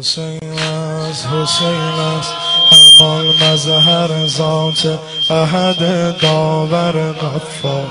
حسین است حسین است همان مظهر ذات احد داور غفار.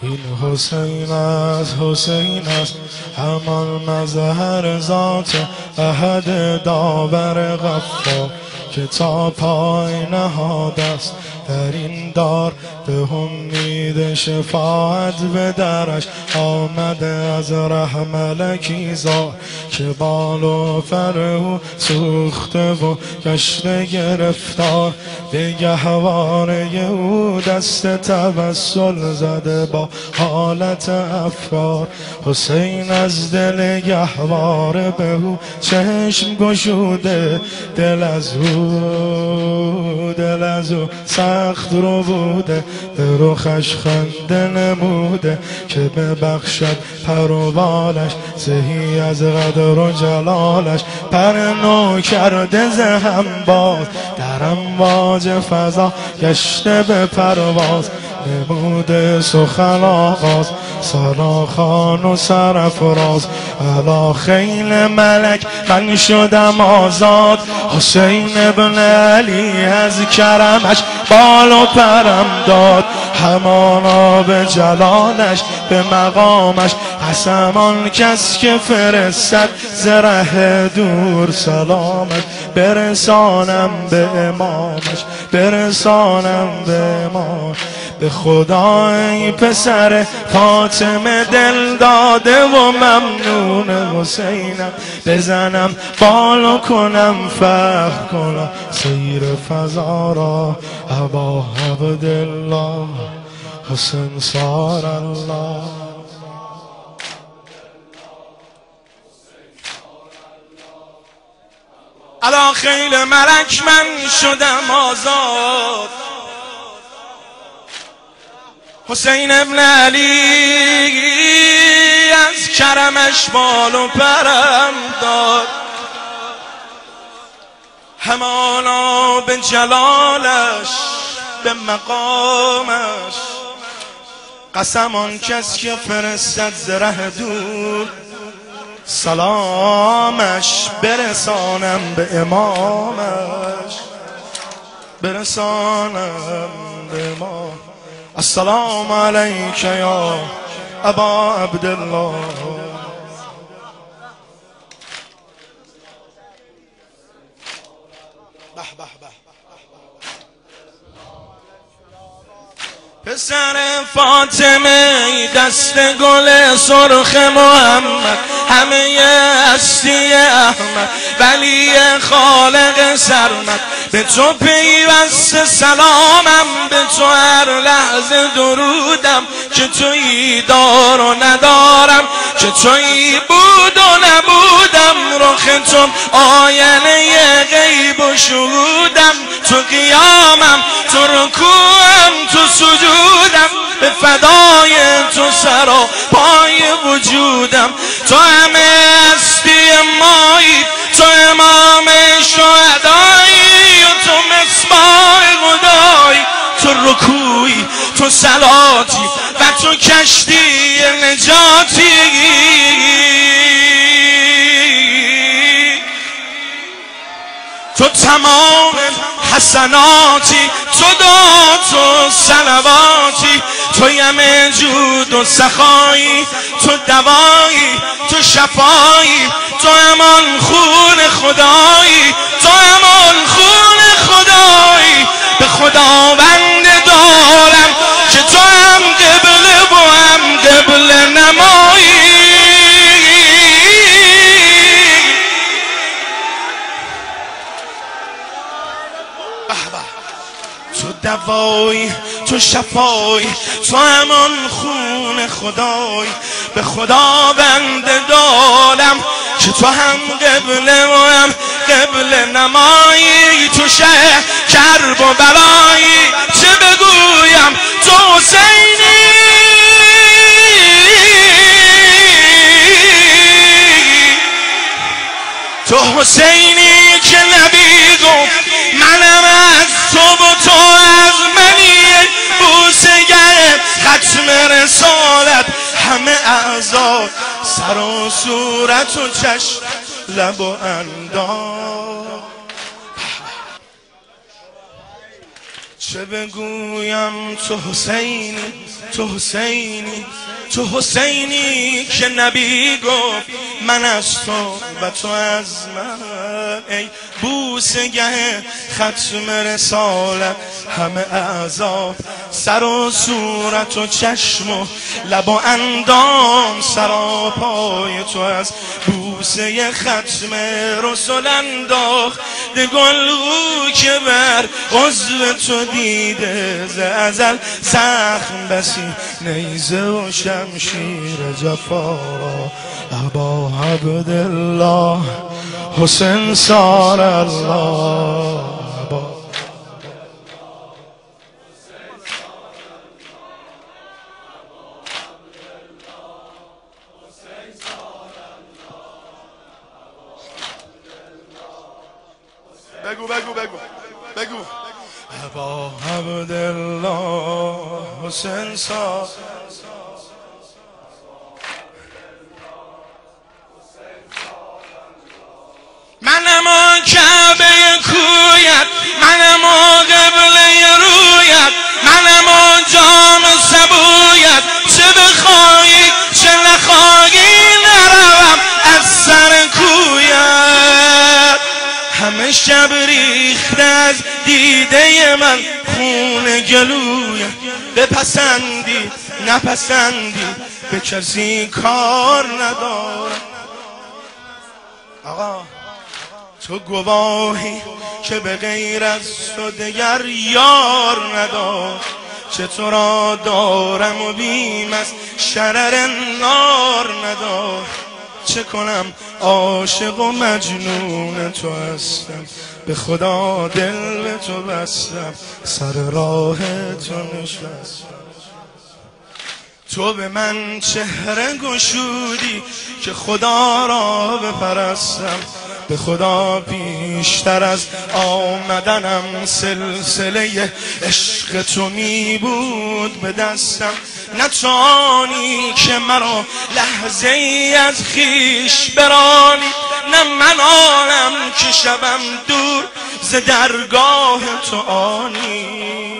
این حسین است حسین است همان مظهر ذات احد داور غفار که تا پای نهاده است در این دار به امید شفاعت به درش آمده از ره ملکی زار که بال و پر او سوخته و گشته گرفتار به گهواره او دست توسل زده با حالت افکار. حسین از دل گهواره به او چشم گشوده دل از او سخت رو بوده به رخش خنده نموده که ببخشد پر و بالش زهی از قدر و جلالش پر نو کرده زهم باز در امواج فضا گشته به پرواز نموده سخن آغاز سراخان و سرافراز علا خیل ملک من شدم آزاد. حسین ابن علی از کرمش بال و پرم داد همانا به جلالش به مقامش قسم آن کس که فرستد ز ره دور سلامش برسانم به امامش برسانم به امام. به خدای پسر فاطمه دل داده و ممنون حسینم بزنم بالو کنم فخر کنم سیر فضا را ابا عبدالله حسین سار الله. علا خیل ملک من شدم آزاد. حسین ابن علی از کرمش بال و پرم داد همانا به جلالش به مقامش قسم آن کس که فرستد ز ره دور سلامش برسانم به امامش برسانم به امام. السلام علیک یا ابا عبدالله. پسر فاطمه دست گل سرخ محمد همه هستی احمد ولی خالق سرمد به تو پیوست سلامم به تو هر لحظه درودم که تویی دار و ندارم که تویی بود و نبودم رخ تو آینه غیب و شهودم تو قیامم تو رکوعم تو سجودم به فدای تو سر و پای وجودم تو همه هستی مایی تو امام شهدایی و تو مصباح خدایی تو رکوعی تو صلاتی و تو کشتی نجاتی تو تمام حسناتی تو داد و صلواتی تو همه جود و سخایی تو دوایی تو شفایی تو همان خون خدایی تو همان خون خدایی به خداوند دارم که تو هم قبله و هم قبله نمایی تو دوایی تو شفایی تو همان خون خدایی به خداوند دارم که تو هم قبله و هم قبله نمایی تو شه کرب و بلایی چه بگویم تو حسینی تو حسینی که نبی گفت منم از تو و تو از منی بوسه گر ختم رسالت همه اعضا سر و صورت و چشم لب و اندام. چه بگویم تو حسینی، تو حسینی، تو حسینی که نبی گفت من از تو و تو از من. ای بوسه گه ختم رسالت همه اعضا، سر و صورت و چشم و لب و اندام سراپای تو از بوسه ختم رسول انداخت گلو که بر عضو تو دیده ز ازل زخم بسی نیزه و شمشیر جفا را. ابا عبدالله حسین سار الله. بگو بگو بگو بگو. ابا عبدالله حسین سار. منم و کعبه کویت، منم و قبله رویت، منم و جام سبویت. چه بخوایی چه نخوایی نروم از سر کویت. همه شب ریخته از دیده من خون گلویت. بپسندی نپسندی به کسی کار ندارم. آقا تو گواهی که به غیر از تو دگر یار ندار. چه تو را دارم و بیم از شرر نار ندار. چه کنم عاشق و مجنون تو هستم، به خدا دل به تو بستم، سر راه تو نشستم. تو به من چهره گشودی که خدا را بپرستم. به خدا بیشتر از آمدنم سلسله عشق تو می بود به دستم. نتوانی که مرا لحظه ای از خیش برانی، نه من آنم که شبم دور ز درگاه تو آنی.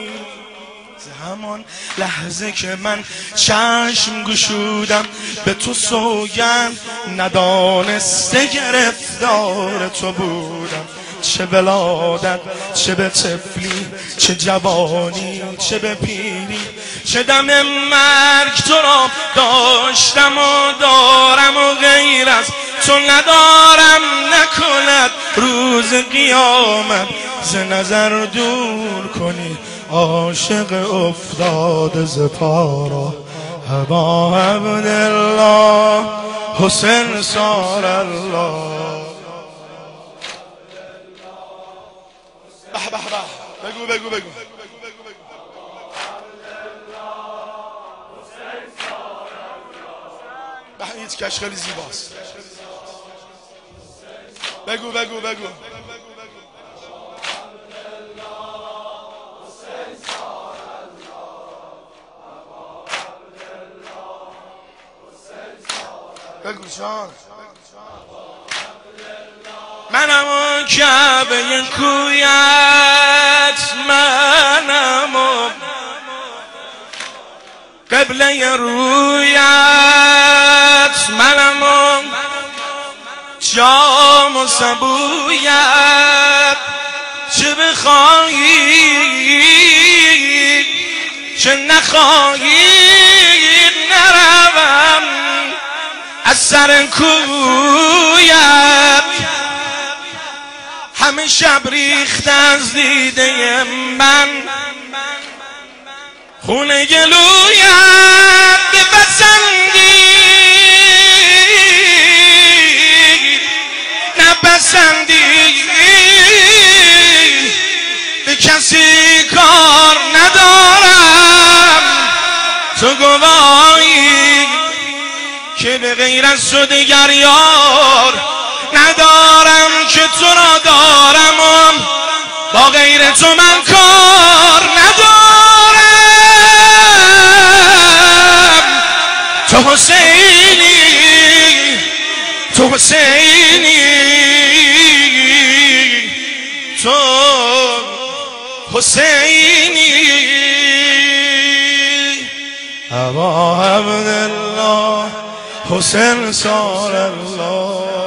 همان لحظه که من چشم گشودم به تو سوگند ندانسته گرفتار تو بودم. چه ولادت چه به طفلی، چه جوانی چه به پیری، چه دم مرگ تو را داشتم و دارم و غیر از تو ندارم. نکند روز قیامت ز نظر دور کنی عاشق افتاده ز پا را. ابا عبدالله حسین سار الله. به به به بگو بگو بگو. به این کش خیلی زیباست. بگو بگو بگو. بگو جان. منم و کعبه کویت، منم و قبله رویت، منم و جام و سبویت. چه بخواهی چه نخواهی نروم از سر کویت. همه شب ریخت از دیده من خون گلویت. بپسندی نپسندی به کسی کار ندارم. تو گواهی که به غیر از تو دیگر یار ندارم. که تو را دارم و با غیر تو من کار ندارم. تو حسینی حسینی ابا عبدالله حسین سال الله